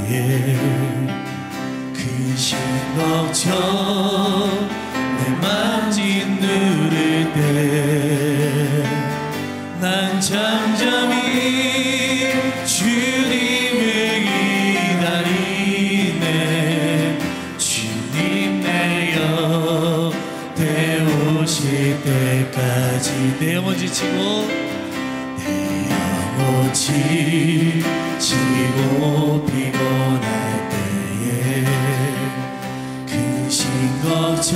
때에 크신 걱정 내 맘 짓누를 때 난 잠잠히 주님을 기다리네. 주님 내 곁에 오실 때까지 내 영혼 지치고 지치고 피곤할 때에 크신 걱정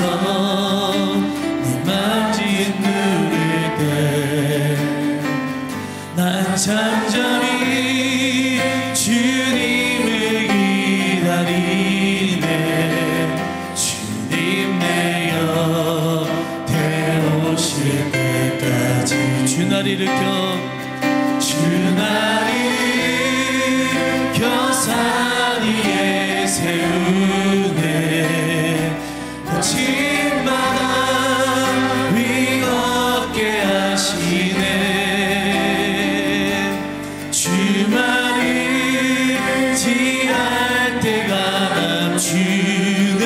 내 맘 짓누를 때 난 잠잠히 주님을 기다리네. 주님 내 곁에 오실 때까지 주날이 일으켜 산 위에 세우네. 거친 바다 위 걷게 하시네. 주만을 지할 때가 남주네.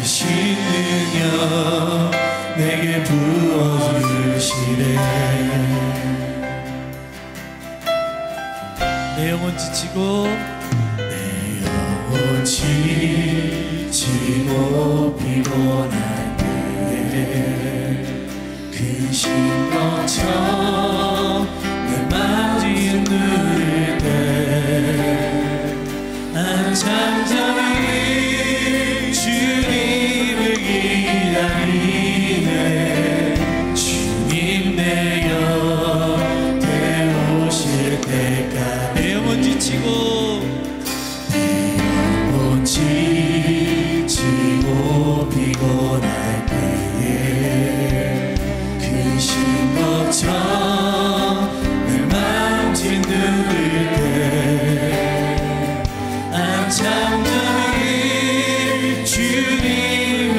크신 능력 내게 부어주시네. 내 영혼 지치고 내 영혼 지치고 피곤할 때에 크신 걱정 내 맘 짓누를 때 난 잠잠히 주님을 기다리네. 주님 내 곁에 오실 때까지 내 영혼 지치고 피곤할 때에 크신 걱정 내 맘 짓누를 때 난 잠잠히 주님을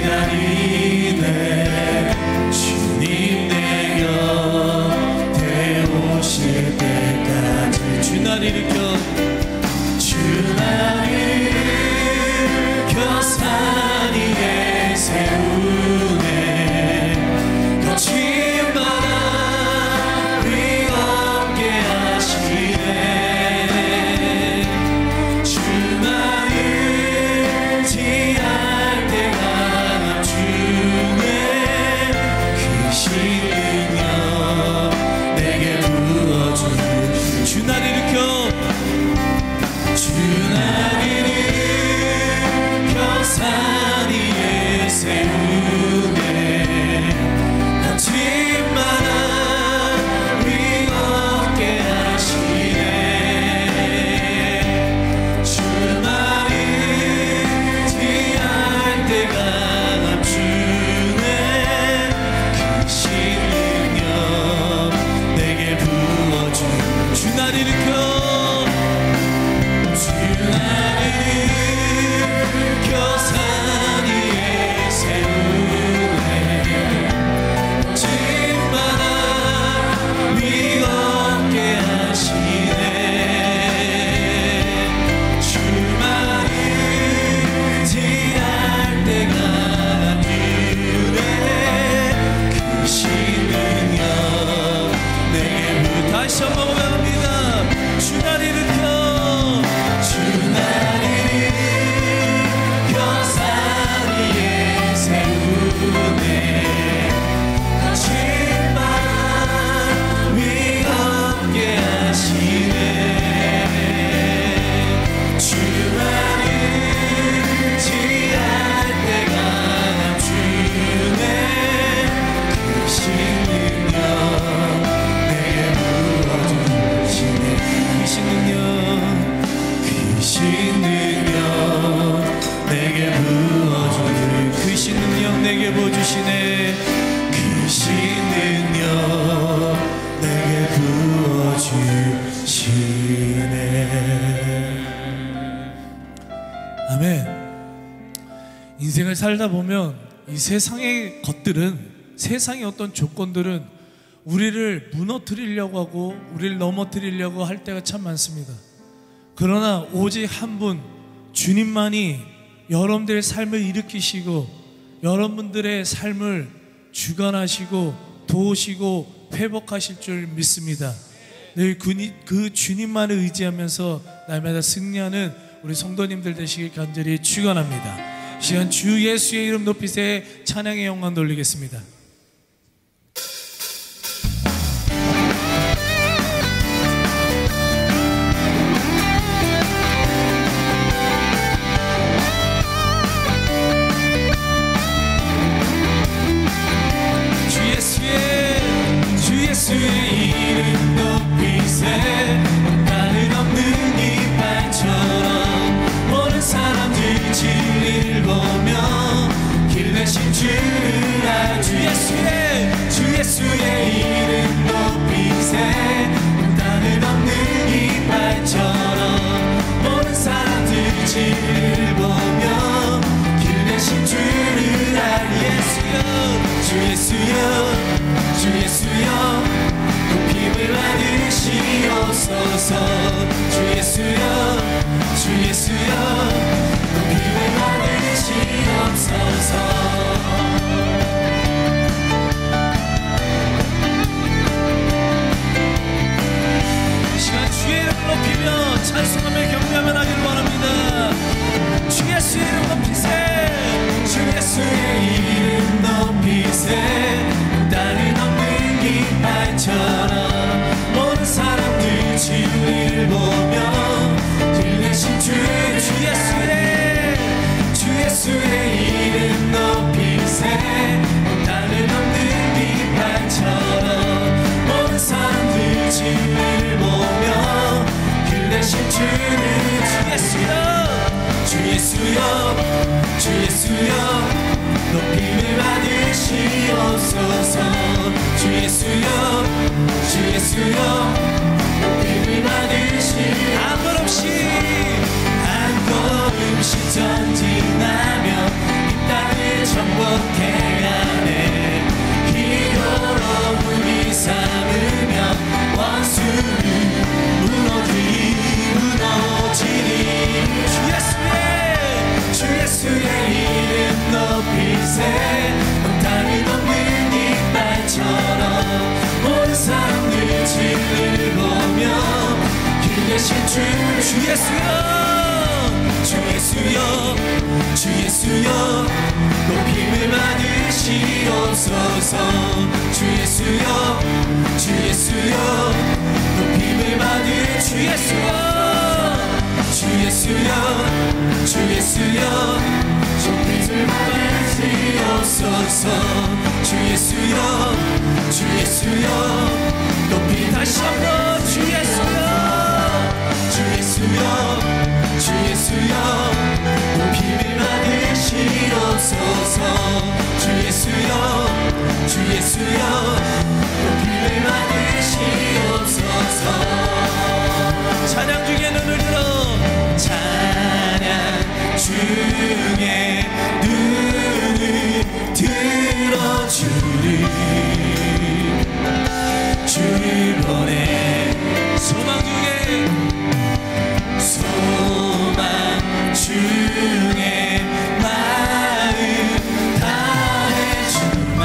기다리네. 주님 내 곁에 오실 때까지 주날 일으켜 산 위에 세우네. 거친 바다 위 걷게 하시네. 주만을 지할 때가 남주네. 크신 능력 내게 부어주네. 주날 일으켜 산 위에 세우네. 거친 바다 위 걷게 하시네. 주만을 지할 때가 남주네. 크신 능력 내게 부어주네. 주날 일으켜 산 위에 세우네. 거친 바다 위 걷게 하시네. 주만을 지할 때가 남주네. 크신 능력 내게 다시 한번 고백합니다. 주날 일으켜 주날 내게 부어주시네. 크신 능력 내게 부어주시네. 아멘. 인생을 살다 보면 이 세상의 것들은, 세상의 어떤 조건들은 우리를 무너뜨리려고 하고 우리를 넘어뜨리려고 할 때가 참 많습니다. 그러나 오직 한 분, 주님만이 여러분들의 삶을 일으키시고 여러분들의 삶을 주관하시고 도우시고 회복하실 줄 믿습니다. 늘 그 주님만을 의지하면서 날마다 승리하는 우리 성도님들 되시길 간절히 축원합니다. 시간 주 예수의 이름 높이세 찬양의 영광 돌리겠습니다. 예수의 이름 높이세 나는 없는 이발처럼 모든 사람들 진리를 보며 길 내신 주를 알 주 예수의 이름 높이세 나는 없는 이발처럼 모든 사람들 진리를 보며 길 내신 주를 알 주 예수여 높임을 받으시옵소서 주 예수여 높임을 받으시옵소서 시간 주의 이름을 높이며 찬송하며 경배하며 나기를 원합니다. 주 예수의 이름 높이세 주 예수의 이름 높이세 나는 없는 깃발처럼 모든 사람들 진리를 보며 길 내신 주 예수의 이름 높이세 나는 없는 깃발처럼 모든 사람들 진리를 보며 길 내신 주는 주 예수여 높임을 받으시옵소서 주 예수여 높임을 받으시옵소서 한 걸음씩 전진하며 이 땅을 정복해가네 기도로움이 삼으며 원수를 무너지니 주 예수의 이름 높이세 땅을 넘는 이빨처럼 모든 사람들 진리를 보며 길 계신 주 예수여 높임을 받으시옵소서 주 예수여 높임을 받으시옵소서 주 예수여 높임을 받으시옵소서 주 예수여 높이 다시 한번 주 예수여 높임을 받으시옵소서 주 예수여 높임을 받으시옵소서 찬양 중에 눈을 들어 찬양 중에 눈을 들어 주를 보내 소망 중에 마음 다해 주만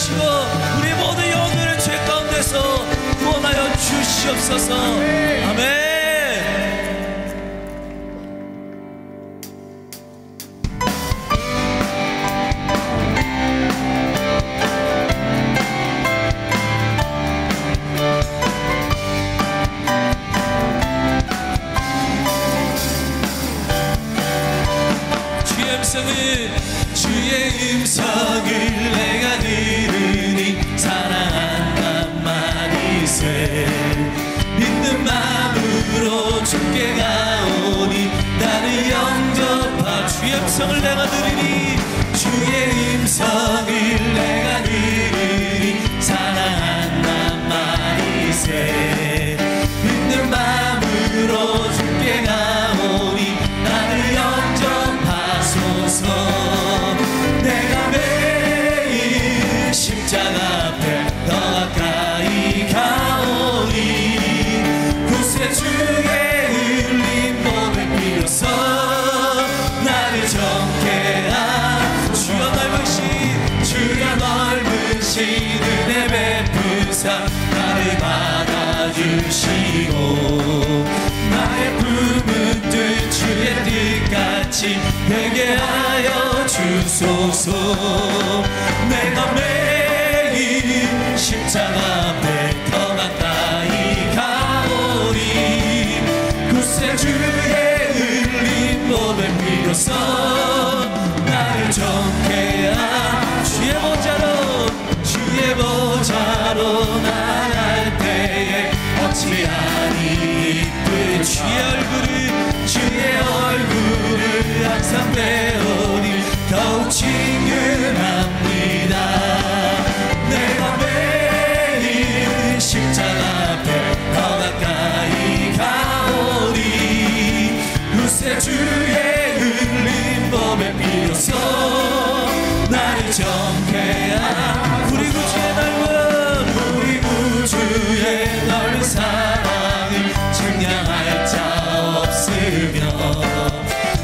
하시고 우리 모든 영혼들의 죄 가운데서 구원하여 주시옵소서. 아멘. 주의 음성을 내가 들으니 사랑한단 말이세. 믿는 마음으로 주께 가오니 나를 영접하. 주의 음성을 내가 들으니 주의 음성을 내가 들으니 사랑한단 말이세. 믿는 마음으로 주께 가오니 나를 영접하소서. 내가 매일 십자가 앞에 더 가까이 가오니 구세주의 흘린 몸의 피로써 나를 정케하. 주여 넓으신 은혜 베푸사 나를 받아주시고 나의 품은 듯 주의 뜻같이 되게 하여 주소서. 내가 매일 십자가 앞에 더 가까이 가오리 구세주의 흘린 몸의 피로써 나를 정케하. 주의 보좌로 나갈 때에 어찌하니 이쁜 주의 얼굴을 항상 배우니 더욱 친근합니다. 내가 매일 십자가 앞에 더 가까이 가오리 구세주의 흘린 몸의 피로써 나를 정케하. 우리 구주의 넓은 사랑을 증량할 자 없으며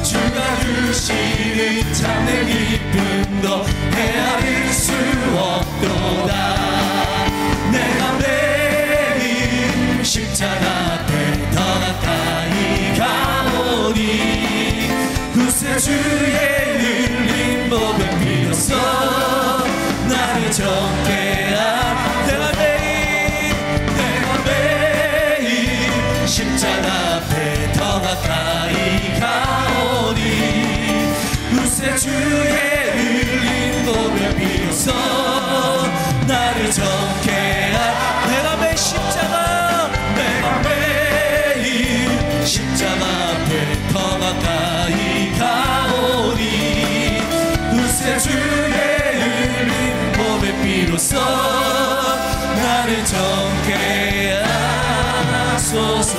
주가 주시는 참된 기쁨도 헤아릴 수 없도다. 내가 매일 십자가 앞에 더 가까이 가오니 구세주의 흘린 몸의 피로써 나를 정케하. 내가 매일 십자가 앞에 더 가까이 가오니 구세주의 흘린 몸의 피로써 나를 정케하. 내가 매일 십자가 앞에 더 가까이 가오니 구세주의 흘린 몸의 피로써 나를 정케 하소서.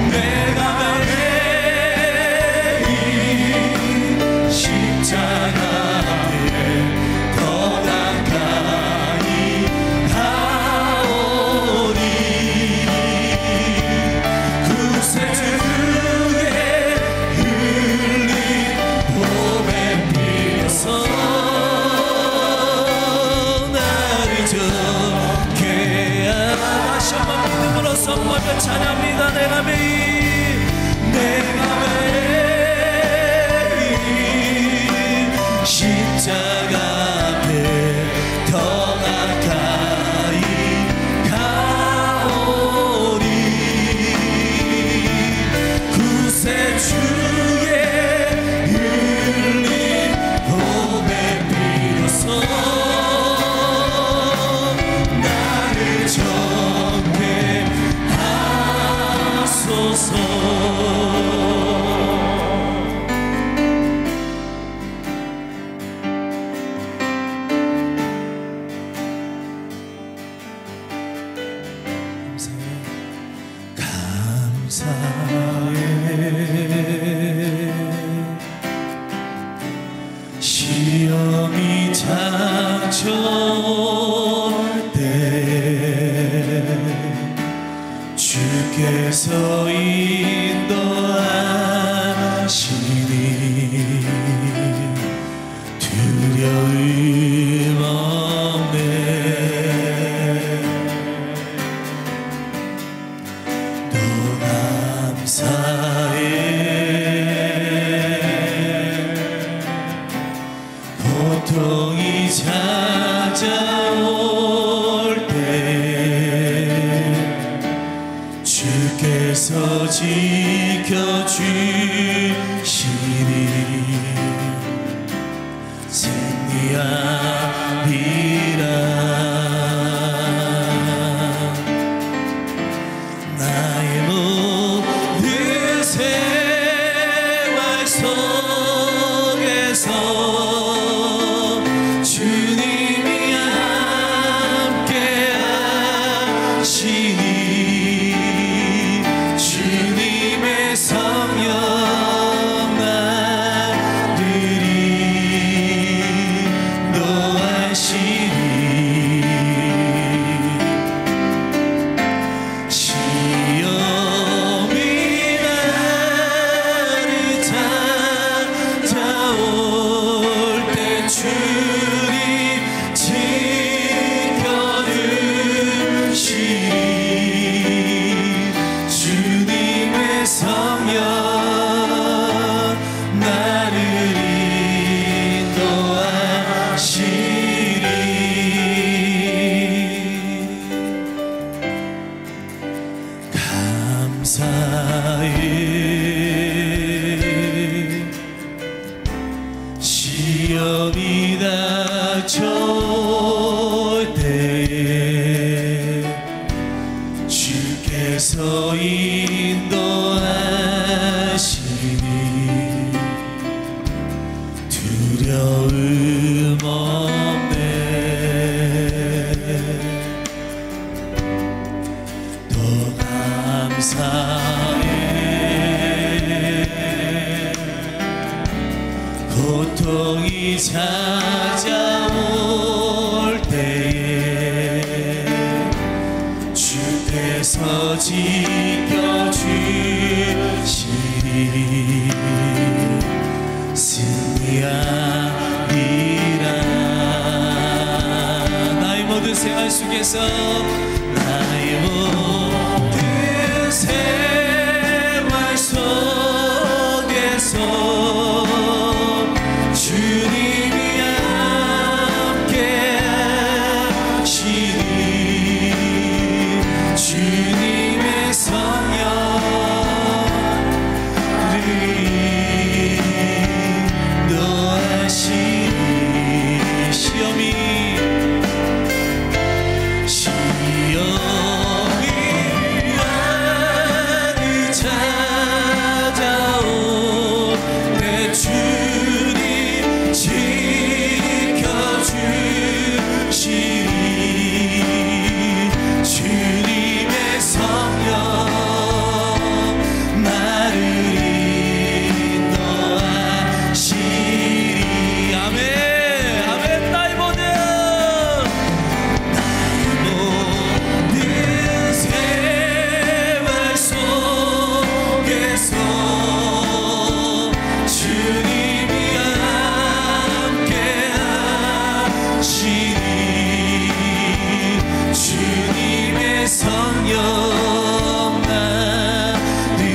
내가 매일 십자가 앞에 더 가까이 가오니 구세주의 흘린 몸의 피로써 선포하며 찬양합니다. 내가 매일 십자가 앞에 더 가까이 가오리 구세주의 흘린 몸의 피로써 나를 정케 감사해 시험이 닥쳐올 때 주께서 인도하시니 두려움 고통이 찾아올 때 주께서 지켜주시니 승리하리라. 나의 모든 생활 속에서 주님이 함께 하시니 주님의 성령 나를 인도하시니 시험이 나를 찾아올 때 주님 지켜주시니 주님의 성령 나를 인도하시니 감사해. 시험이 닥쳐올 때에 주께서 인도하시니 두려움 없네. 더 감사해. 고통이 찾아올 때에 주께서 지켜주시니 승리하리라. 나의 모든 생활 속에서 나의 모든 생활 속에서 주님이 함께 하시니 주님의 성령을 인도하시니 시험이 나를 찾아올 때 주님 지켜주시니 주님의 성령 나를 인도하시니. 아멘 아멘. 나의 모든 생활 속에서 주님이 함께 하시니 주님의 성령 나를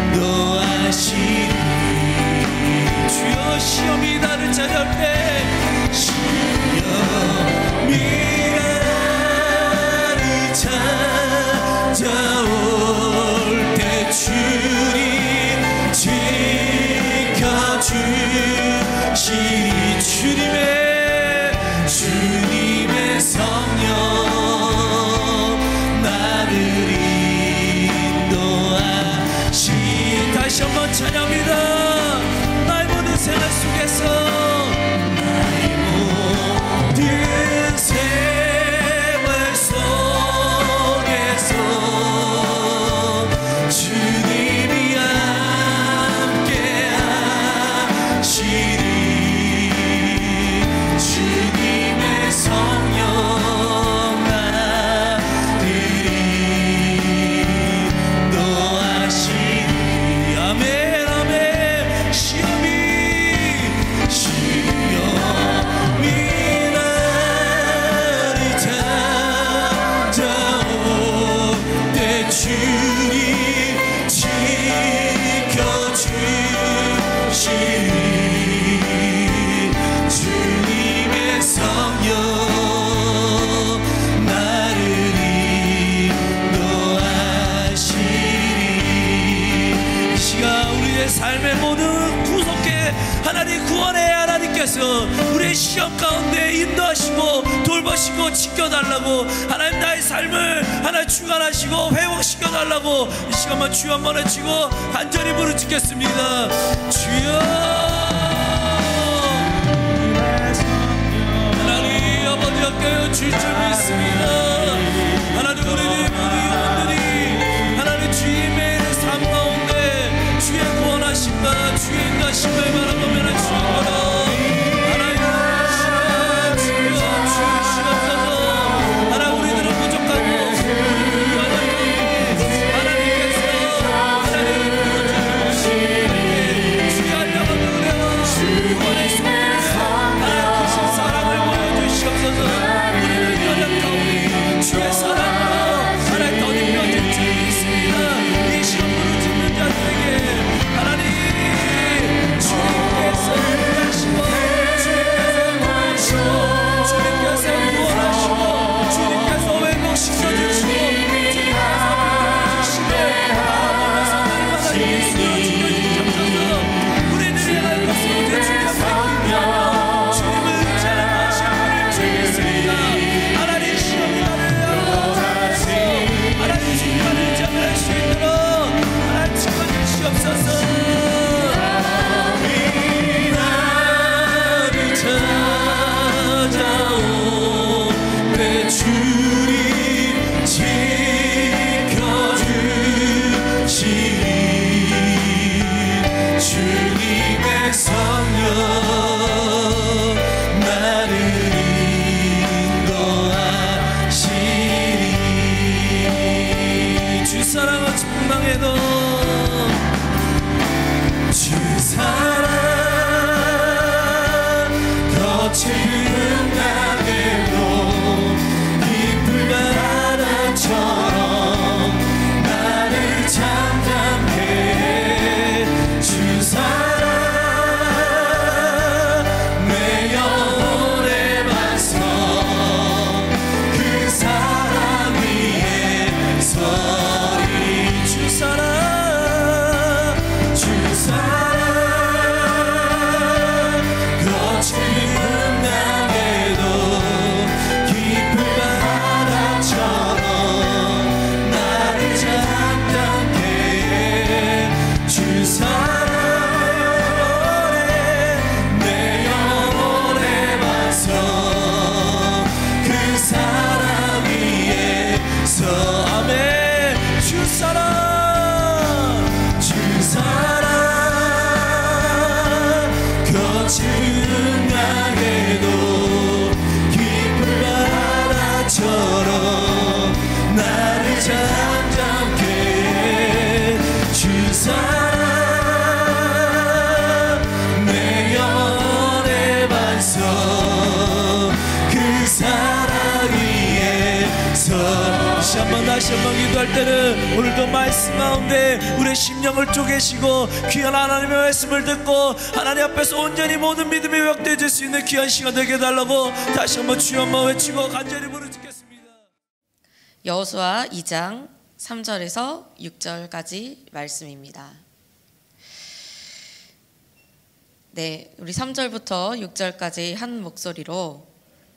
인도하시니 주여 시험이 나를 찾아올 때 시험이 나를 찾아올 때 주님 지켜주시니 주님의 성령 나를 인도하시니. 다시 한번 찬양합니다. 나의 모든 생활 속에서 주님께서 우리의 시험 가운데 인도하시고 돌보시고 지켜달라고, 하나님 나의 삶을 하나님 주관하시고 회복시켜달라고 이 시간만 주여 한번 외치고 간절히 부르짖겠습니다. 주여, 하나님 아버지 아껴 주실 줄 믿습니다. 하나님 우리 영혼들이 하나님 주의 매일의 삶 가운데 주의 구원하심과 주의 인도하심을 바라보면 주여 다시 한번 기도할 때는 오늘도 말씀 가운데 우리의 심령을 쪼개시고 귀한 하나님의 말씀을 듣고 하나님 앞에서 온전히 모든 믿음이 회복되어질 수 있는 귀한 시간 되게 해달라고 다시 한번 주여 한번 외치고 간절히 부르짖겠습니다. 여호수아 2장 3절에서 6절까지 말씀입니다. 네, 우리 3절부터 6절까지 한 목소리로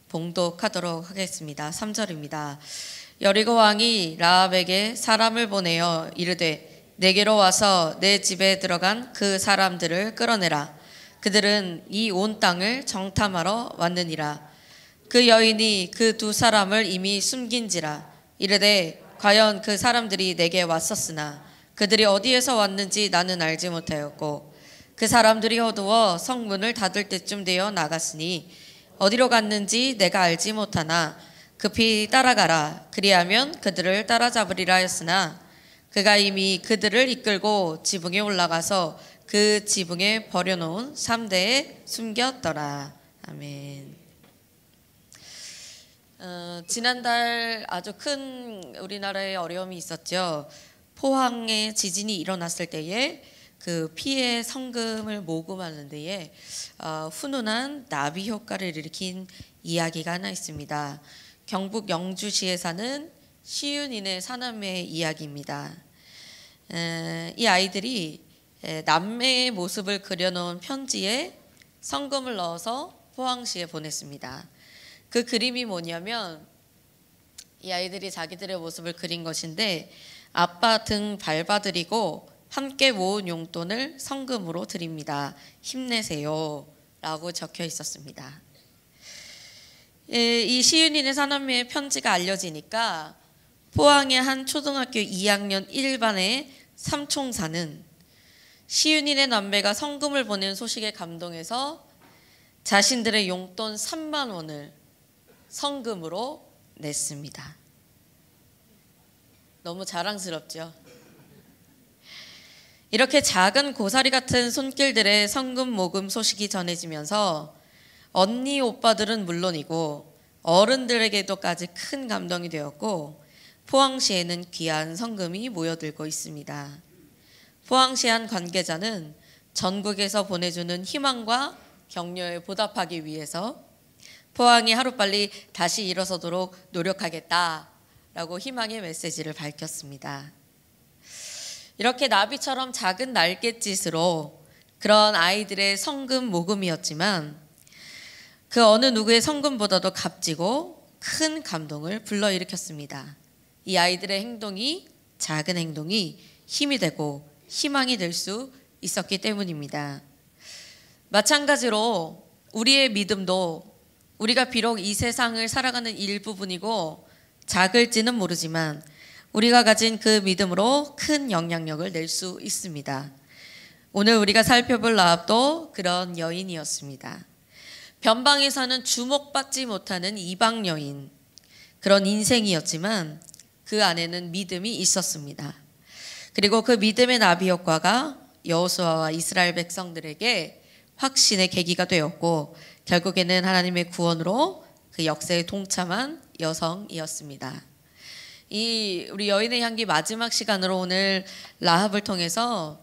봉독하도록 하겠습니다. 3절입니다. 여리고 왕이 라합에게 사람을 보내어 이르되 내게로 와서 내 집에 들어간 그 사람들을 끌어내라. 그들은 이 온 땅을 정탐하러 왔느니라. 그 여인이 그 두 사람을 이미 숨긴지라. 이르되 과연 그 사람들이 내게 왔었으나 그들이 어디에서 왔는지 나는 알지 못하였고 그 사람들이 어두워 성문을 닫을 때쯤 되어 나갔으니 어디로 갔는지 내가 알지 못하나 급히 따라가라. 그리하면 그들을 따라잡으리라 하였으나 그가 이미 그들을 이끌고 지붕에 올라가서 그 지붕에 버려놓은 3대에 숨겼더라. 아멘. 지난달 아주 큰 우리나라에 어려움이 있었죠. 포항에 지진이 일어났을 때에 그 피해 성금을 모금하는 데에 훈훈한 나비 효과를 일으킨 이야기가 하나 있습니다. 경북 영주시에 사는 시윤이네 사남매의 이야기입니다. 이 아이들이 남매의 모습을 그려놓은 편지에 성금을 넣어서 포항시에 보냈습니다. 그 그림이 뭐냐면 이 아이들이 자기들의 모습을 그린 것인데 아빠 등 밟아드리고 함께 모은 용돈을 성금으로 드립니다. 힘내세요 라고 적혀 있었습니다. 이 시윤이네 사남매의 편지가 알려지니까 포항의 한 초등학교 2학년 1반의 삼총사는 시윤이네 남매가 성금을 보낸 소식에 감동해서 자신들의 용돈 3만 원을 성금으로 냈습니다. 너무 자랑스럽죠? 이렇게 작은 고사리 같은 손길들의 성금 모금 소식이 전해지면서 언니 오빠들은 물론이고 어른들에게도까지 큰 감동이 되었고 포항시에는 귀한 성금이 모여들고 있습니다. 포항시 한 관계자는 전국에서 보내주는 희망과 격려에 보답하기 위해서 포항이 하루빨리 다시 일어서도록 노력하겠다라고 희망의 메시지를 밝혔습니다. 이렇게 나비처럼 작은 날갯짓으로 그런 아이들의 성금 모금이었지만 그 어느 누구의 성금보다도 값지고 큰 감동을 불러일으켰습니다. 이 아이들의 행동이, 작은 행동이 힘이 되고 희망이 될 수 있었기 때문입니다. 마찬가지로 우리의 믿음도 우리가 비록 이 세상을 살아가는 일부분이고 작을지는 모르지만 우리가 가진 그 믿음으로 큰 영향력을 낼 수 있습니다. 오늘 우리가 살펴볼 라합도 그런 여인이었습니다. 변방에서는 주목받지 못하는 이방 여인, 그런 인생이었지만 그 안에는 믿음이 있었습니다. 그리고 그 믿음의 나비 효과가 여호수아와 이스라엘 백성들에게 확신의 계기가 되었고 결국에는 하나님의 구원으로 그 역사에 동참한 여성이었습니다. 우리 여인의 향기 마지막 시간으로 오늘 라합을 통해서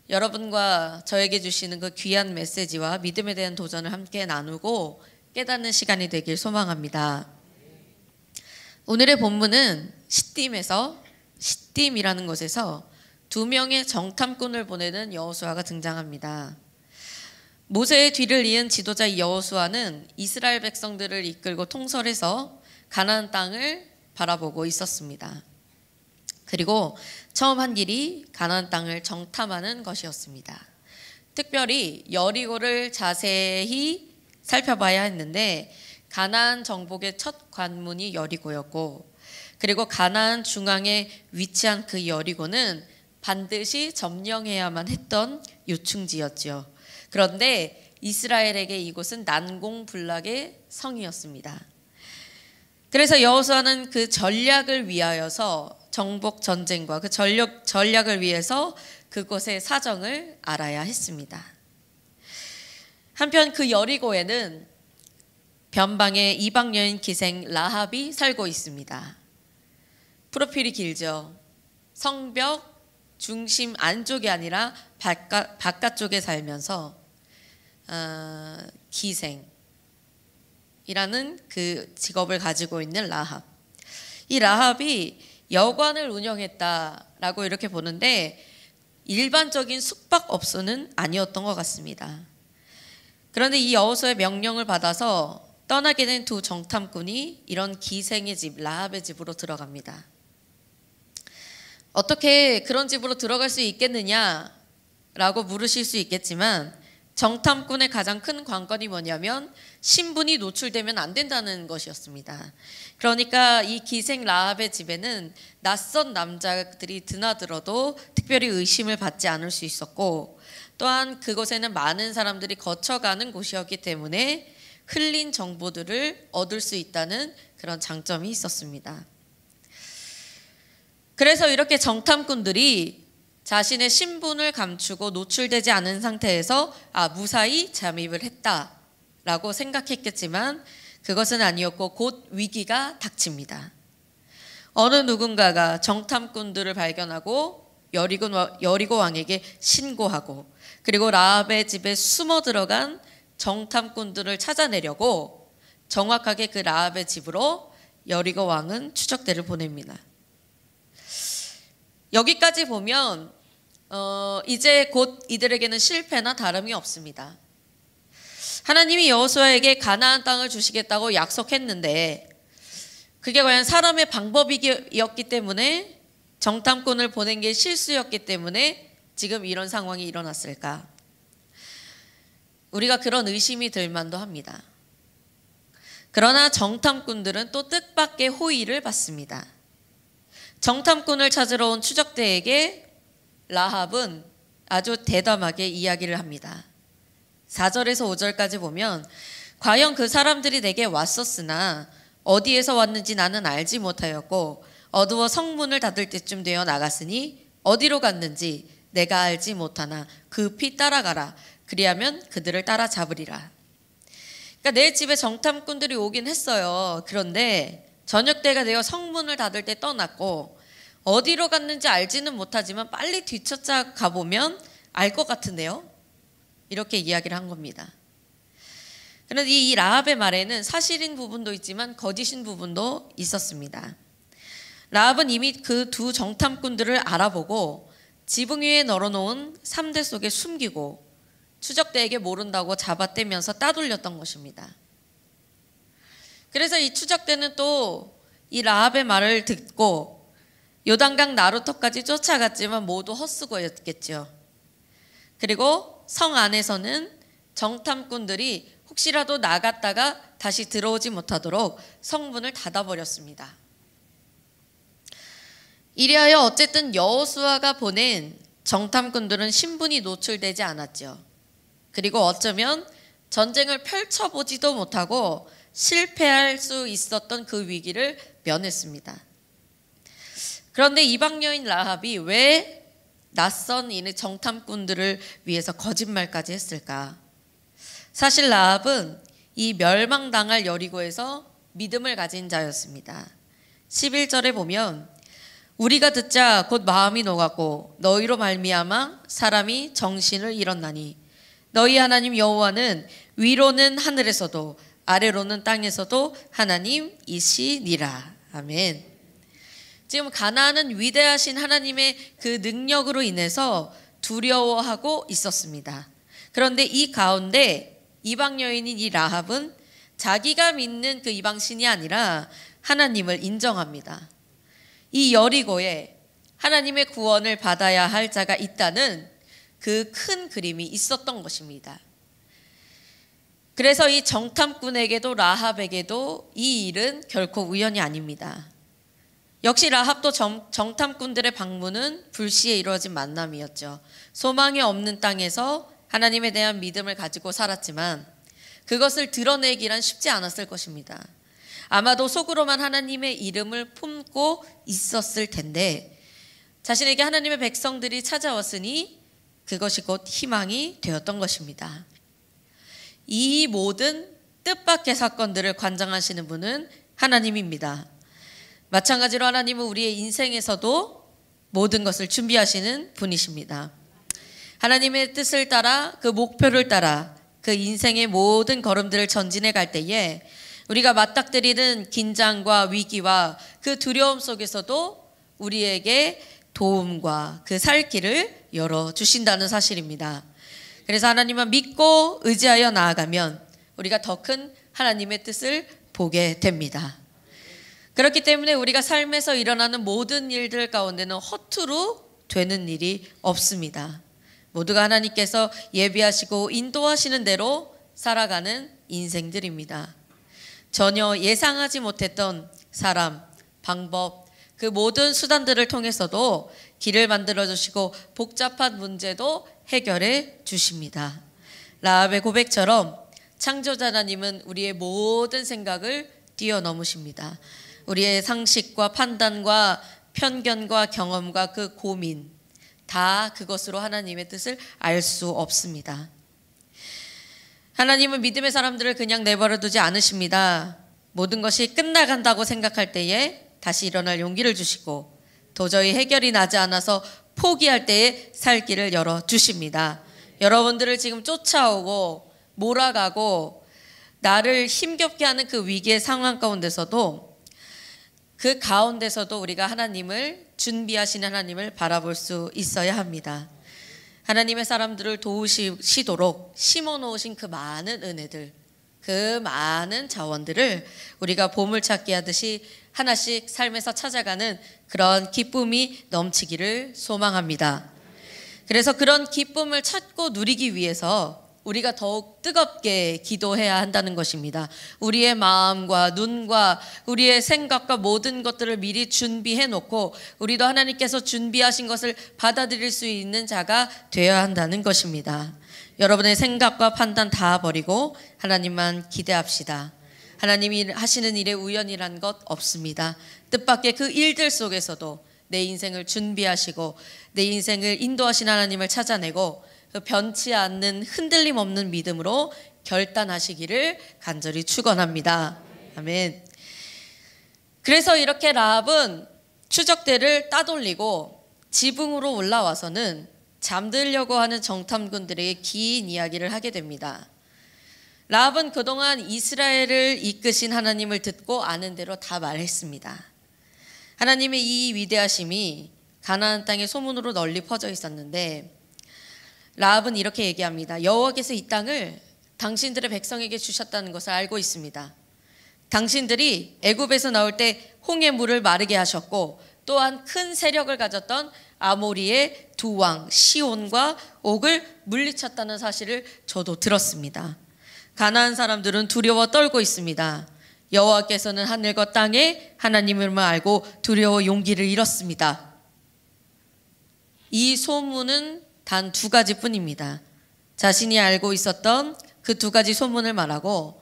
여러분과 저에게 주시는 그 귀한 메시지와 믿음에 대한 도전을 함께 나누고 깨닫는 시간이 되길 소망합니다. 오늘의 본문은 시딤이라는 곳에서 2명의 정탐꾼을 보내는 여호수아가 등장합니다. 모세의 뒤를 이은 지도자 여호수아는 이스라엘 백성들을 이끌고 통솔해서 가나안 땅을 바라보고 있었습니다. 그리고 처음 한 일이 가나안 땅을 정탐하는 것이었습니다. 특별히 여리고를 자세히 살펴봐야 했는데 가나안 정복의 첫 관문이 여리고였고 그리고 가나안 중앙에 위치한 그 여리고는 반드시 점령해야만 했던 요충지였지요. 그런데 이스라엘에게 이곳은 난공불락의 성이었습니다. 그래서 여호수아는 그 전략을 위하여서 정복 전쟁과 그 전략을 위해서 그곳의 사정을 알아야 했습니다. 한편 그 여리고에는 변방의 이방 여인 기생 라합이 살고 있습니다. 프로필이 길죠. 성벽 중심 안쪽이 아니라 바깥쪽에 살면서 기생이라는 그 직업을 가지고 있는 라합. 이 라합이 여관을 운영했다라고 이렇게 보는데 일반적인 숙박업소는 아니었던 것 같습니다. 그런데 이 여호수아의 명령을 받아서 떠나게 된 두 정탐꾼이 이런 기생의 집, 라합의 집으로 들어갑니다. 어떻게 그런 집으로 들어갈 수 있겠느냐라고 물으실 수 있겠지만 정탐꾼의 가장 큰 관건이 뭐냐면 신분이 노출되면 안 된다는 것이었습니다. 그러니까 이 기생 라합의 집에는 낯선 남자들이 드나들어도 특별히 의심을 받지 않을 수 있었고 또한 그곳에는 많은 사람들이 거쳐가는 곳이었기 때문에 흘린 정보들을 얻을 수 있다는 그런 장점이 있었습니다. 그래서 이렇게 정탐꾼들이 자신의 신분을 감추고 노출되지 않은 상태에서 무사히 잠입을 했다라고 생각했겠지만 그것은 아니었고 곧 위기가 닥칩니다. 어느 누군가가 정탐꾼들을 발견하고 여리고 왕에게 신고하고 그리고 라합의 집에 숨어 들어간 정탐꾼들을 찾아내려고 정확하게 그 라합의 집으로 여리고 왕은 추적대를 보냅니다. 여기까지 보면 이제 곧 이들에게는 실패나 다름이 없습니다. 하나님이 여호수아에게 가나안 땅을 주시겠다고 약속했는데 그게 과연 사람의 방법이었기 때문에, 정탐꾼을 보낸 게 실수였기 때문에 지금 이런 상황이 일어났을까? 우리가 그런 의심이 들 만도 합니다. 그러나 정탐꾼들은 또 뜻밖의 호의를 받습니다. 정탐꾼을 찾으러 온 추적대에게 라합은 아주 대담하게 이야기를 합니다. 4절에서 5절까지 보면, 과연 그 사람들이 내게 왔었으나 어디에서 왔는지 나는 알지 못하였고 어두워 성문을 닫을 때쯤 되어 나갔으니 어디로 갔는지 내가 알지 못하나 급히 따라가라. 그리하면 그들을 따라잡으리라. 그러니까 내 집에 정탐꾼들이 오긴 했어요. 그런데 저녁 때가 되어 성문을 닫을 때 떠났고 어디로 갔는지 알지는 못하지만 빨리 뒤쫓아 가보면 알 것 같은데요. 이렇게 이야기를 한 겁니다. 그런데 이 라합의 말에는 사실인 부분도 있지만 거짓인 부분도 있었습니다. 라합은 이미 그 두 정탐꾼들을 알아보고 지붕 위에 널어놓은 삼대 속에 숨기고 추적대에게 모른다고 잡아떼면서 따돌렸던 것입니다. 그래서 이 추적대는 또 이 라합의 말을 듣고 요단강 나루터까지 쫓아갔지만 모두 헛수고였겠죠. 그리고 성 안에서는 정탐꾼들이 혹시라도 나갔다가 다시 들어오지 못하도록 성문을 닫아버렸습니다. 이리하여 어쨌든 여호수아가 보낸 정탐꾼들은 신분이 노출되지 않았죠. 그리고 어쩌면 전쟁을 펼쳐보지도 못하고 실패할 수 있었던 그 위기를 면했습니다. 그런데 이방 여인 라합이 왜 낯선 이 정탐꾼들을 위해서 거짓말까지 했을까? 사실 라합은 이 멸망당할 여리고에서 믿음을 가진 자였습니다. 11절에 보면, 우리가 듣자 곧 마음이 녹았고 너희로 말미암아 사람이 정신을 잃었나니 너희 하나님 여호와는 위로는 하늘에서도 아래로는 땅에서도 하나님이시니라. 아멘. 지금 가나안은 위대하신 하나님의 그 능력으로 인해서 두려워하고 있었습니다. 그런데 이 가운데 이방 여인인 이 라합은 자기가 믿는 그 이방신이 아니라 하나님을 인정합니다. 이 여리고에 하나님의 구원을 받아야 할 자가 있다는 그 큰 그림이 있었던 것입니다. 그래서 이 정탐꾼에게도 라합에게도 이 일은 결코 우연이 아닙니다. 역시 라합도 정탐꾼들의 방문은 불시에 이루어진 만남이었죠. 소망이 없는 땅에서 하나님에 대한 믿음을 가지고 살았지만 그것을 드러내기란 쉽지 않았을 것입니다. 아마도 속으로만 하나님의 이름을 품고 있었을 텐데 자신에게 하나님의 백성들이 찾아왔으니 그것이 곧 희망이 되었던 것입니다. 이 모든 뜻밖의 사건들을 관장하시는 분은 하나님입니다. 마찬가지로 하나님은 우리의 인생에서도 모든 것을 준비하시는 분이십니다. 하나님의 뜻을 따라 그 목표를 따라 그 인생의 모든 걸음들을 전진해 갈 때에 우리가 맞닥뜨리는 긴장과 위기와 그 두려움 속에서도 우리에게 도움과 그 살 길을 열어주신다는 사실입니다. 그래서 하나님만 믿고 의지하여 나아가면 우리가 더 큰 하나님의 뜻을 보게 됩니다. 그렇기 때문에 우리가 삶에서 일어나는 모든 일들 가운데는 허투루 되는 일이 없습니다. 모두가 하나님께서 예비하시고 인도하시는 대로 살아가는 인생들입니다. 전혀 예상하지 못했던 사람, 방법, 그 모든 수단들을 통해서도 길을 만들어주시고 복잡한 문제도 해결해 주십니다. 라합의 고백처럼 창조자 하나님은 우리의 모든 생각을 뛰어넘으십니다. 우리의 상식과 판단과 편견과 경험과 그 고민 다 그것으로 하나님의 뜻을 알 수 없습니다. 하나님은 믿음의 사람들을 그냥 내버려 두지 않으십니다. 모든 것이 끝나간다고 생각할 때에 다시 일어날 용기를 주시고 도저히 해결이 나지 않아서 포기할 때에 살 길을 열어주십니다. 여러분들을 지금 쫓아오고 몰아가고 나를 힘겹게 하는 그 위기의 상황 가운데서도 그 가운데서도 우리가 하나님을 준비하시는 하나님을 바라볼 수 있어야 합니다. 하나님의 사람들을 도우시도록 심어놓으신 그 많은 은혜들, 그 많은 자원들을 우리가 보물찾기 하듯이 하나씩 삶에서 찾아가는 그런 기쁨이 넘치기를 소망합니다. 그래서 그런 기쁨을 찾고 누리기 위해서 우리가 더욱 뜨겁게 기도해야 한다는 것입니다. 우리의 마음과 눈과 우리의 생각과 모든 것들을 미리 준비해 놓고 우리도 하나님께서 준비하신 것을 받아들일 수 있는 자가 되어야 한다는 것입니다. 여러분의 생각과 판단 다 버리고 하나님만 기대합시다. 하나님이 하시는 일에 우연이란 것 없습니다. 뜻밖의 그 일들 속에서도 내 인생을 준비하시고 내 인생을 인도하신 하나님을 찾아내고 그 변치 않는 흔들림 없는 믿음으로 결단하시기를 간절히 축원합니다. 아멘. 그래서 이렇게 라합은 추적대를 따돌리고 지붕으로 올라와서는 잠들려고 하는 정탐꾼들에게 긴 이야기를 하게 됩니다. 라합은 그동안 이스라엘을 이끄신 하나님을 듣고 아는 대로 다 말했습니다. 하나님의 이 위대하심이 가나안 땅의 소문으로 널리 퍼져 있었는데 라합은 이렇게 얘기합니다. 여호와께서 이 땅을 당신들의 백성에게 주셨다는 것을 알고 있습니다. 당신들이 애굽에서 나올 때 홍해 물을 마르게 하셨고 또한 큰 세력을 가졌던 아모리의 두 왕 시온과 옥을 물리쳤다는 사실을 저도 들었습니다. 가나안 사람들은 두려워 떨고 있습니다. 여호와께서는 하늘과 땅에 하나님을 알고 두려워 용기를 잃었습니다. 이 소문은 단 두 가지뿐입니다. 자신이 알고 있었던 그 두 가지 소문을 말하고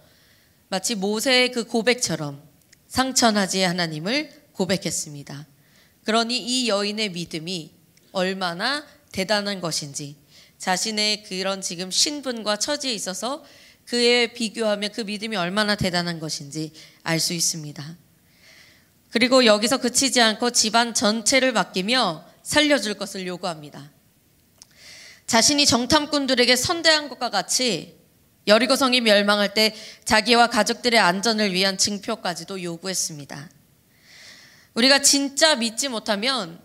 마치 모세의 그 고백처럼 상천하지의 하나님을 고백했습니다. 그러니 이 여인의 믿음이 얼마나 대단한 것인지 자신의 그런 지금 신분과 처지에 있어서 그에 비교하면 그 믿음이 얼마나 대단한 것인지 알 수 있습니다. 그리고 여기서 그치지 않고 집안 전체를 맡기며 살려줄 것을 요구합니다. 자신이 정탐꾼들에게 선대한 것과 같이 여리고성이 멸망할 때 자기와 가족들의 안전을 위한 증표까지도 요구했습니다. 우리가 진짜 믿지 못하면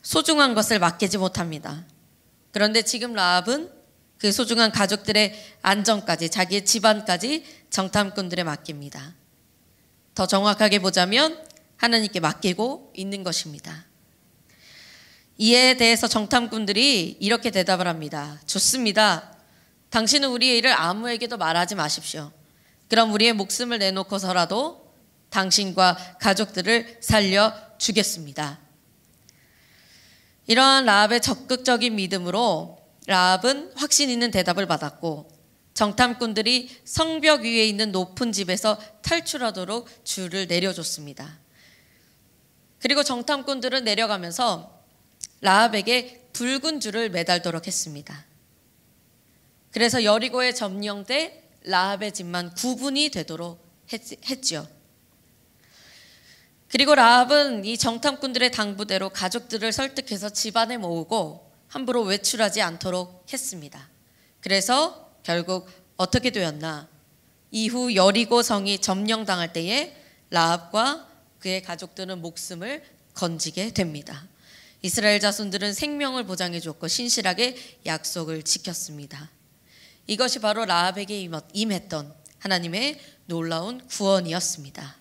소중한 것을 맡기지 못합니다. 그런데 지금 라합은 그 소중한 가족들의 안전까지 자기의 집안까지 정탐꾼들에 맡깁니다. 더 정확하게 보자면 하나님께 맡기고 있는 것입니다. 이에 대해서 정탐꾼들이 이렇게 대답을 합니다. 좋습니다. 당신은 우리의 일을 아무에게도 말하지 마십시오. 그럼 우리의 목숨을 내놓고서라도 당신과 가족들을 살려주겠습니다. 이러한 라합의 적극적인 믿음으로 라합은 확신 있는 대답을 받았고 정탐꾼들이 성벽 위에 있는 높은 집에서 탈출하도록 줄을 내려줬습니다. 그리고 정탐꾼들은 내려가면서 라합에게 붉은 줄을 매달도록 했습니다. 그래서 여리고의 점령 때 라합의 집만 구분이 되도록 했죠. 그리고 라합은 이 정탐꾼들의 당부대로 가족들을 설득해서 집안에 모으고 함부로 외출하지 않도록 했습니다. 그래서 결국 어떻게 되었나? 이후 여리고 성이 점령당할 때에 라합과 그의 가족들은 목숨을 건지게 됩니다. 이스라엘 자손들은 생명을 보장해 줬고 신실하게 약속을 지켰습니다. 이것이 바로 라합에게 임했던 하나님의 놀라운 구원이었습니다.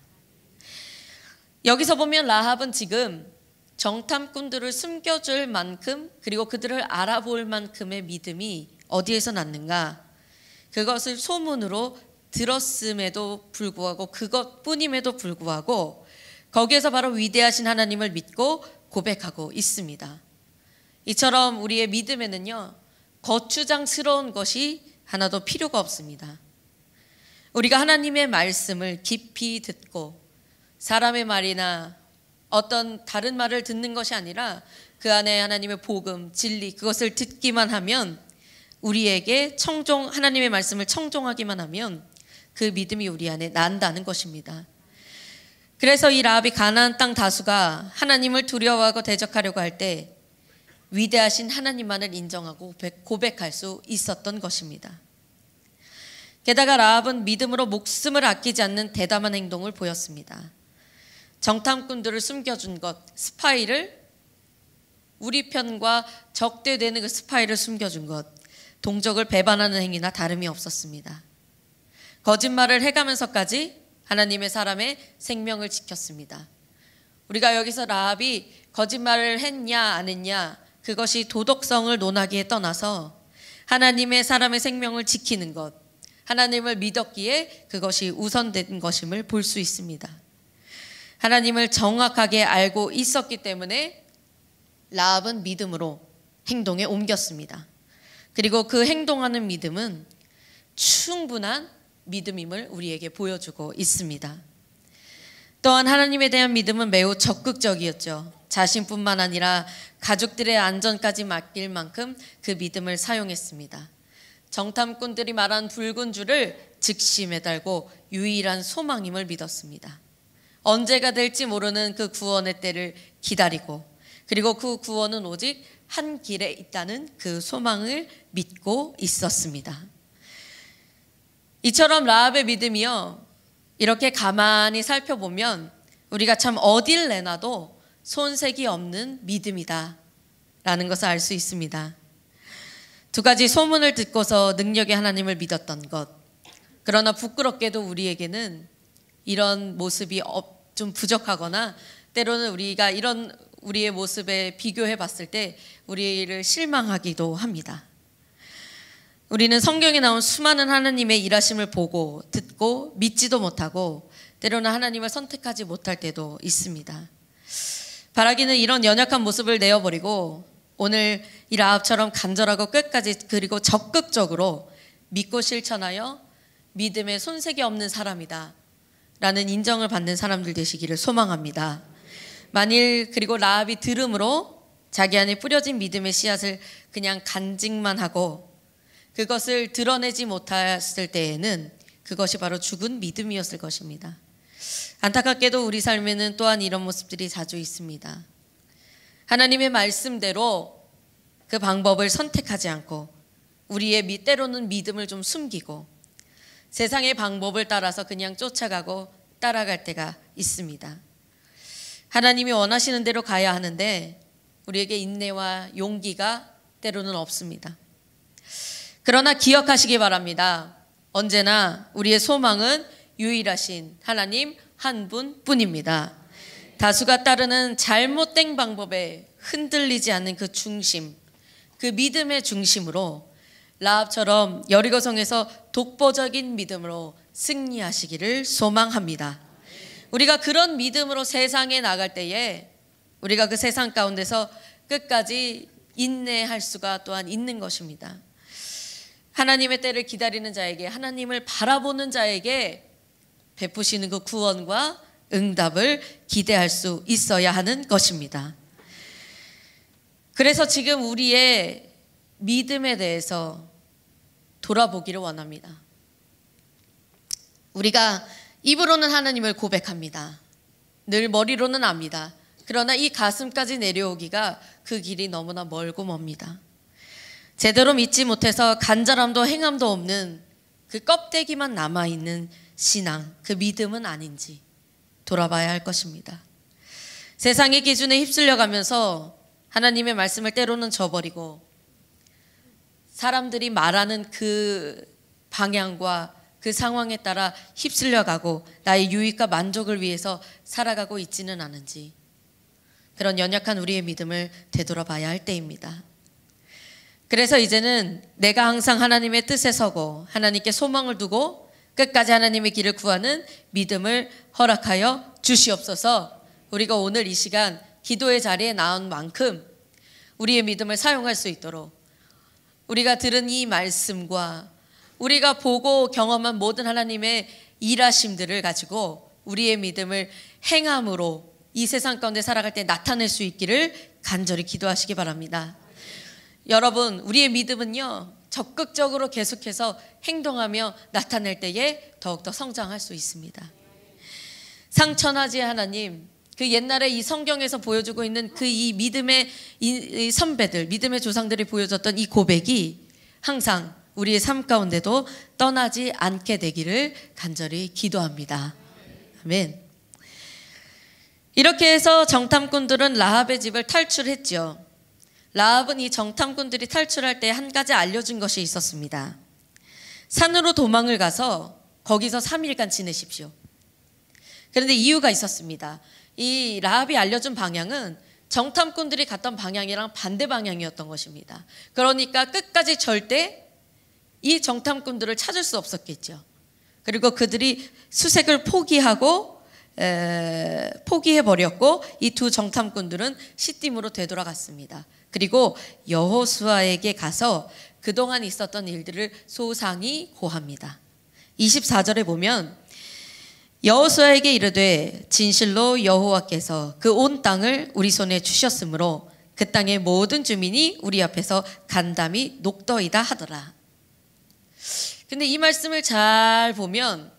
여기서 보면 라합은 지금 정탐꾼들을 숨겨줄 만큼 그리고 그들을 알아볼 만큼의 믿음이 어디에서 났는가? 그것을 소문으로 들었음에도 불구하고 그것뿐임에도 불구하고 거기에서 바로 위대하신 하나님을 믿고 고백하고 있습니다. 이처럼 우리의 믿음에는요 거추장스러운 것이 하나도 필요가 없습니다. 우리가 하나님의 말씀을 깊이 듣고 사람의 말이나 어떤 다른 말을 듣는 것이 아니라 그 안에 하나님의 복음, 진리 그것을 듣기만 하면 우리에게 하나님의 말씀을 청종하기만 하면 그 믿음이 우리 안에 난다는 것입니다. 그래서 이 라합이 가나안 땅 다수가 하나님을 두려워하고 대적하려고 할 때 위대하신 하나님만을 인정하고 고백할 수 있었던 것입니다. 게다가 라합은 믿음으로 목숨을 아끼지 않는 대담한 행동을 보였습니다. 정탐꾼들을 숨겨준 것, 스파이를 우리 편과 적대되는 그 스파이를 숨겨준 것, 동족을 배반하는 행위나 다름이 없었습니다. 거짓말을 해가면서까지 하나님의 사람의 생명을 지켰습니다. 우리가 여기서 라합이 거짓말을 했냐 안 했냐, 그것이 도덕성을 논하기에 떠나서 하나님의 사람의 생명을 지키는 것, 하나님을 믿었기에 그것이 우선된 것임을 볼 수 있습니다. 하나님을 정확하게 알고 있었기 때문에 라합은 믿음으로 행동에 옮겼습니다. 그리고 그 행동하는 믿음은 충분한 믿음임을 우리에게 보여주고 있습니다. 또한 하나님에 대한 믿음은 매우 적극적이었죠. 자신뿐만 아니라 가족들의 안전까지 맡길 만큼 그 믿음을 사용했습니다. 정탐꾼들이 말한 붉은 줄을 즉시 매달고 유일한 소망임을 믿었습니다. 언제가 될지 모르는 그 구원의 때를 기다리고, 그리고 그 구원은 오직 한 길에 있다는 그 소망을 믿고 있었습니다. 이처럼 라합의 믿음이요, 이렇게 가만히 살펴보면 우리가 참 어딜 내놔도 손색이 없는 믿음이다 라는 것을 알 수 있습니다. 두 가지 소문을 듣고서 능력의 하나님을 믿었던 것, 그러나 부끄럽게도 우리에게는 이런 모습이 좀 부족하거나 때로는 우리가 이런 우리의 모습에 비교해 봤을 때 우리를 실망하기도 합니다. 우리는 성경에 나온 수많은 하나님의 일하심을 보고 듣고 믿지도 못하고 때로는 하나님을 선택하지 못할 때도 있습니다. 바라기는 이런 연약한 모습을 내어버리고 오늘 이 라합처럼 간절하고 끝까지 그리고 적극적으로 믿고 실천하여 믿음에 손색이 없는 사람이다 라는 인정을 받는 사람들 되시기를 소망합니다. 만일 그리고 라합이 들음으로 자기 안에 뿌려진 믿음의 씨앗을 그냥 간직만 하고 그것을 드러내지 못했을 때에는 그것이 바로 죽은 믿음이었을 것입니다. 안타깝게도 우리 삶에는 또한 이런 모습들이 자주 있습니다. 하나님의 말씀대로 그 방법을 선택하지 않고 우리의 때로는 믿음을 좀 숨기고 세상의 방법을 따라서 그냥 쫓아가고 따라갈 때가 있습니다. 하나님이 원하시는 대로 가야 하는데 우리에게 인내와 용기가 때로는 없습니다. 그러나 기억하시기 바랍니다. 언제나 우리의 소망은 유일하신 하나님 한 분뿐입니다. 다수가 따르는 잘못된 방법에 흔들리지 않는 그 중심, 그 믿음의 중심으로 라합처럼 여리고성에서 독보적인 믿음으로 승리하시기를 소망합니다. 우리가 그런 믿음으로 세상에 나갈 때에 우리가 그 세상 가운데서 끝까지 인내할 수가 또한 있는 것입니다. 하나님의 때를 기다리는 자에게, 하나님을 바라보는 자에게 베푸시는 그 구원과 응답을 기대할 수 있어야 하는 것입니다. 그래서 지금 우리의 믿음에 대해서 돌아보기를 원합니다. 우리가 입으로는 하나님을 고백합니다. 늘 머리로는 압니다. 그러나 이 가슴까지 내려오기가 그 길이 너무나 멀고 멉니다. 제대로 믿지 못해서 간절함도 행함도 없는 그 껍데기만 남아있는 신앙, 그 믿음은 아닌지 돌아봐야 할 것입니다. 세상의 기준에 휩쓸려가면서 하나님의 말씀을 때로는 저버리고 사람들이 말하는 그 방향과 그 상황에 따라 휩쓸려가고 나의 유익과 만족을 위해서 살아가고 있지는 않은지, 그런 연약한 우리의 믿음을 되돌아봐야 할 때입니다. 그래서 이제는 내가 항상 하나님의 뜻에 서고 하나님께 소망을 두고 끝까지 하나님의 길을 구하는 믿음을 허락하여 주시옵소서. 우리가 오늘 이 시간 기도의 자리에 나온 만큼 우리의 믿음을 사용할 수 있도록 우리가 들은 이 말씀과 우리가 보고 경험한 모든 하나님의 일하심들을 가지고 우리의 믿음을 행함으로 이 세상 가운데 살아갈 때 나타낼 수 있기를 간절히 기도하시기 바랍니다. 여러분, 우리의 믿음은요, 적극적으로 계속해서 행동하며 나타낼 때에 더욱더 성장할 수 있습니다. 상천하지의 하나님, 그 옛날에 이 성경에서 보여주고 있는 그 이 믿음의 이 선배들, 믿음의 조상들이 보여줬던 이 고백이 항상 우리의 삶 가운데도 떠나지 않게 되기를 간절히 기도합니다. 아멘. 이렇게 해서 정탐꾼들은 라합의 집을 탈출했죠. 라합은 이 정탐꾼들이 탈출할 때 한 가지 알려준 것이 있었습니다. 산으로 도망을 가서 거기서 3일간 지내십시오. 그런데 이유가 있었습니다. 이 라합이 알려준 방향은 정탐꾼들이 갔던 방향이랑 반대 방향이었던 것입니다. 그러니까 끝까지 절대 이 정탐꾼들을 찾을 수 없었겠죠. 그리고 그들이 수색을 포기해버렸고 이 두 정탐꾼들은 시딤으로 되돌아갔습니다. 그리고 여호수아에게 가서 그동안 있었던 일들을 소상히 고합니다. 24절에 보면 여호수아에게 이르되 진실로 여호와께서 그 온 땅을 우리 손에 주셨으므로 그 땅의 모든 주민이 우리 앞에서 간담이 녹더이다 하더라. 근데 이 말씀을 잘 보면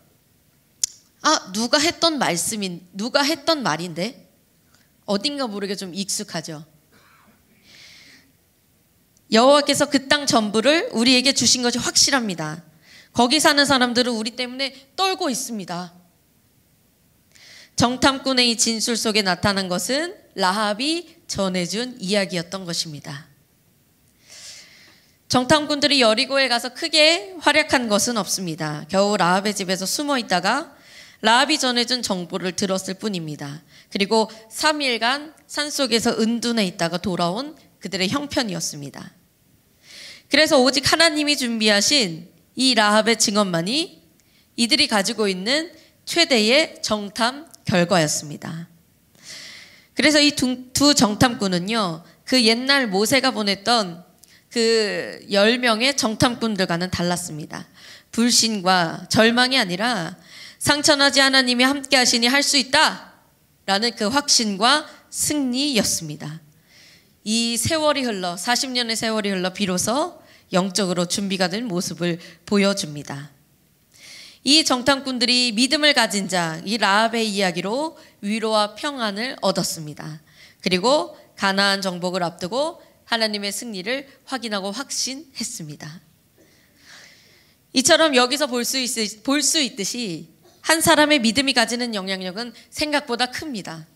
누가 했던 말인데 어딘가 모르게 좀 익숙하죠. 여호와께서 그 땅 전부를 우리에게 주신 것이 확실합니다. 거기 사는 사람들은 우리 때문에 떨고 있습니다. 정탐꾼의 이 진술 속에 나타난 것은 라합이 전해준 이야기였던 것입니다. 정탐꾼들이 여리고에 가서 크게 활약한 것은 없습니다. 겨우 라합의 집에서 숨어 있다가 라합이 전해준 정보를 들었을 뿐입니다. 그리고 3일간 산속에서 은둔해 있다가 돌아온 그들의 형편이었습니다. 그래서 오직 하나님이 준비하신 이 라합의 증언만이 이들이 가지고 있는 최대의 정탐 결과였습니다. 그래서 이 두 정탐꾼은요, 그 옛날 모세가 보냈던 그 10명의 정탐꾼들과는 달랐습니다. 불신과 절망이 아니라 상처나지 하나님이 함께 하시니 할 수 있다 라는 그 확신과 승리였습니다. 이 세월이 흘러 40년의 세월이 흘러 비로소 영적으로 준비가 된 모습을 보여줍니다. 이 정탐꾼들이 믿음을 가진 자, 이 라합의 이야기로 위로와 평안을 얻었습니다. 그리고 가나안 정복을 앞두고 하나님의 승리를 확인하고 확신했습니다. 이처럼 여기서 볼 수 있듯이 한 사람의 믿음이 가지는 영향력은 생각보다 큽니다.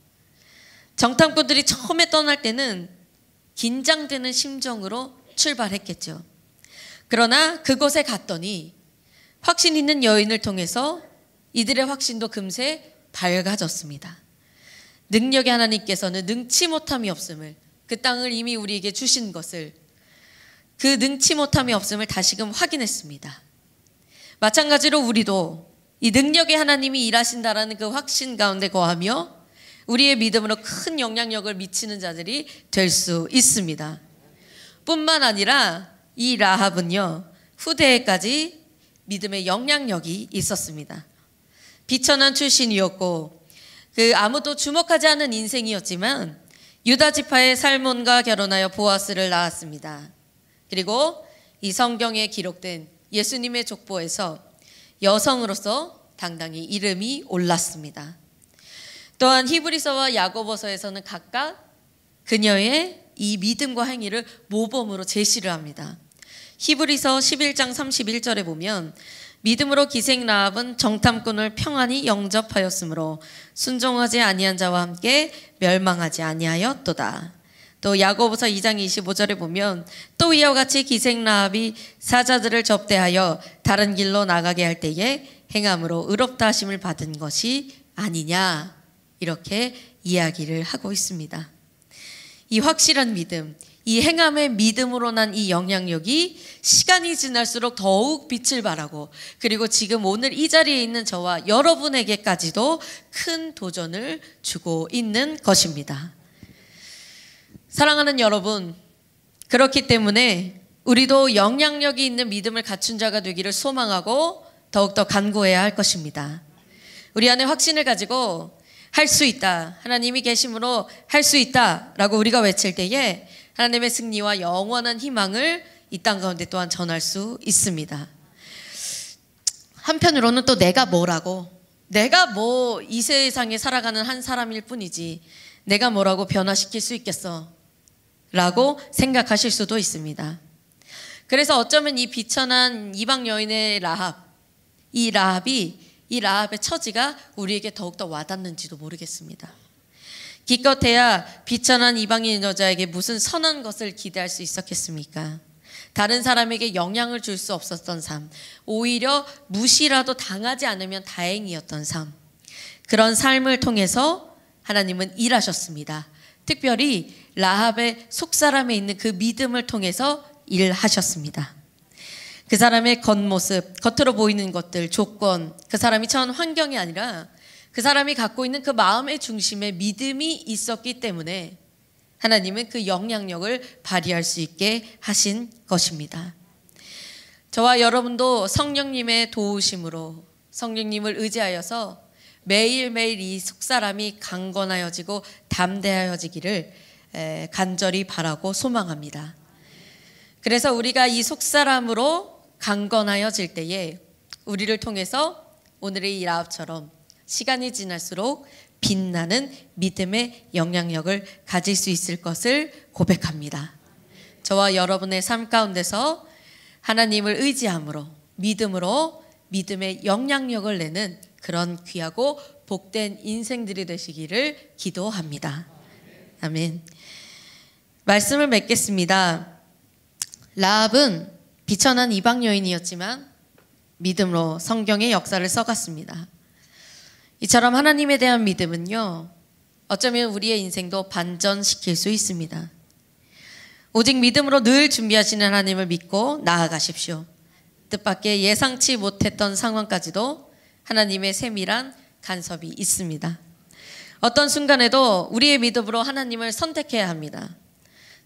정탐꾼들이 처음에 떠날 때는 긴장되는 심정으로 출발했겠죠. 그러나 그곳에 갔더니 확신 있는 여인을 통해서 이들의 확신도 금세 밝아졌습니다. 능력의 하나님께서는 능치 못함이 없음을, 그 땅을 이미 우리에게 주신 것을, 그 능치 못함이 없음을 다시금 확인했습니다. 마찬가지로 우리도 이 능력의 하나님이 일하신다라는 그 확신 가운데 거하며 우리의 믿음으로 큰 영향력을 미치는 자들이 될 수 있습니다. 뿐만 아니라 이 라합은요, 후대에까지 믿음의 영향력이 있었습니다. 비천한 출신이었고 아무도 주목하지 않은 인생이었지만 유다 지파의 살몬과 결혼하여 보아스를 낳았습니다. 그리고 이 성경에 기록된 예수님의 족보에서 여성으로서 당당히 이름이 올랐습니다. 또한 히브리서와 야고보서에서는 각각 그녀의 이 믿음과 행위를 모범으로 제시를 합니다. 히브리서 11장 31절에 보면 믿음으로 기생 라합은 정탐꾼을 평안히 영접하였으므로 순종하지 아니한 자와 함께 멸망하지 아니하였도다. 또 야고보서 2장 25절에 보면 또 이와 같이 기생 라합이 사자들을 접대하여 다른 길로 나가게 할 때에 행함으로 의롭다 하심을 받은 것이 아니냐, 이렇게 이야기를 하고 있습니다. 이 확실한 믿음, 이 행함의 믿음으로 난 이 영향력이 시간이 지날수록 더욱 빛을 발하고, 그리고 지금 오늘 이 자리에 있는 저와 여러분에게까지도 큰 도전을 주고 있는 것입니다. 사랑하는 여러분, 그렇기 때문에 우리도 영향력이 있는 믿음을 갖춘 자가 되기를 소망하고 더욱더 간구해야 할 것입니다. 우리 안에 확신을 가지고 할 수 있다, 하나님이 계심으로 할 수 있다 라고 우리가 외칠 때에 하나님의 승리와 영원한 희망을 이 땅 가운데 또한 전할 수 있습니다. 한편으로는 또 내가 뭐라고, 내가 뭐 이 세상에 살아가는 한 사람일 뿐이지 내가 뭐라고 변화시킬 수 있겠어 라고 생각하실 수도 있습니다. 그래서 어쩌면 이 비천한 이방 여인의 라합, 이 라합의 처지가 우리에게 더욱더 와닿는지도 모르겠습니다. 기껏해야 비천한 이방인 여자에게 무슨 선한 것을 기대할 수 있었겠습니까? 다른 사람에게 영향을 줄 수 없었던 삶, 오히려 무시라도 당하지 않으면 다행이었던 삶, 그런 삶을 통해서 하나님은 일하셨습니다. 특별히 라합의 속사람에 있는 그 믿음을 통해서 일하셨습니다. 그 사람의 겉모습, 겉으로 보이는 것들, 조건, 그 사람이 처한 환경이 아니라 그 사람이 갖고 있는 그 마음의 중심에 믿음이 있었기 때문에 하나님은 그 영향력을 발휘할 수 있게 하신 것입니다. 저와 여러분도 성령님의 도우심으로 성령님을 의지하여서 매일매일 이 속사람이 강건하여지고 담대하여지기를 간절히 바라고 소망합니다. 그래서 우리가 이 속사람으로 강건하여질 때에 우리를 통해서 오늘의 이 라합처럼 시간이 지날수록 빛나는 믿음의 영향력을 가질 수 있을 것을 고백합니다. 저와 여러분의 삶 가운데서 하나님을 의지함으로 믿음으로 믿음의 영향력을 내는 그런 귀하고 복된 인생들이 되시기를 기도합니다. 아멘. 말씀을 맺겠습니다. 라합은 비천한 이방 여인이었지만 믿음으로 성경의 역사를 써갔습니다. 이처럼 하나님에 대한 믿음은요, 어쩌면 우리의 인생도 반전시킬 수 있습니다. 오직 믿음으로 늘 준비하시는 하나님을 믿고 나아가십시오. 뜻밖의 예상치 못했던 상황까지도 하나님의 세밀한 간섭이 있습니다. 어떤 순간에도 우리의 믿음으로 하나님을 선택해야 합니다.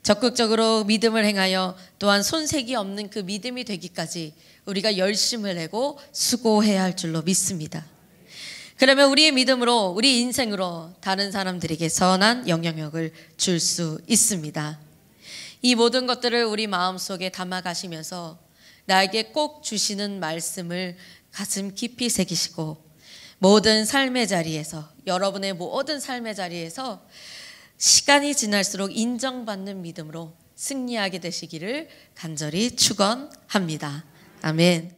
적극적으로 믿음을 행하여 또한 손색이 없는 그 믿음이 되기까지 우리가 열심을 내고 수고해야 할 줄로 믿습니다. 그러면 우리의 믿음으로 우리 인생으로 다른 사람들에게 선한 영향력을 줄 수 있습니다. 이 모든 것들을 우리 마음속에 담아가시면서 나에게 꼭 주시는 말씀을 가슴 깊이 새기시고 모든 삶의 자리에서, 여러분의 모든 삶의 자리에서 시간이 지날수록 인정받는 믿음으로 승리하게 되시기를 간절히 축원합니다. 아멘.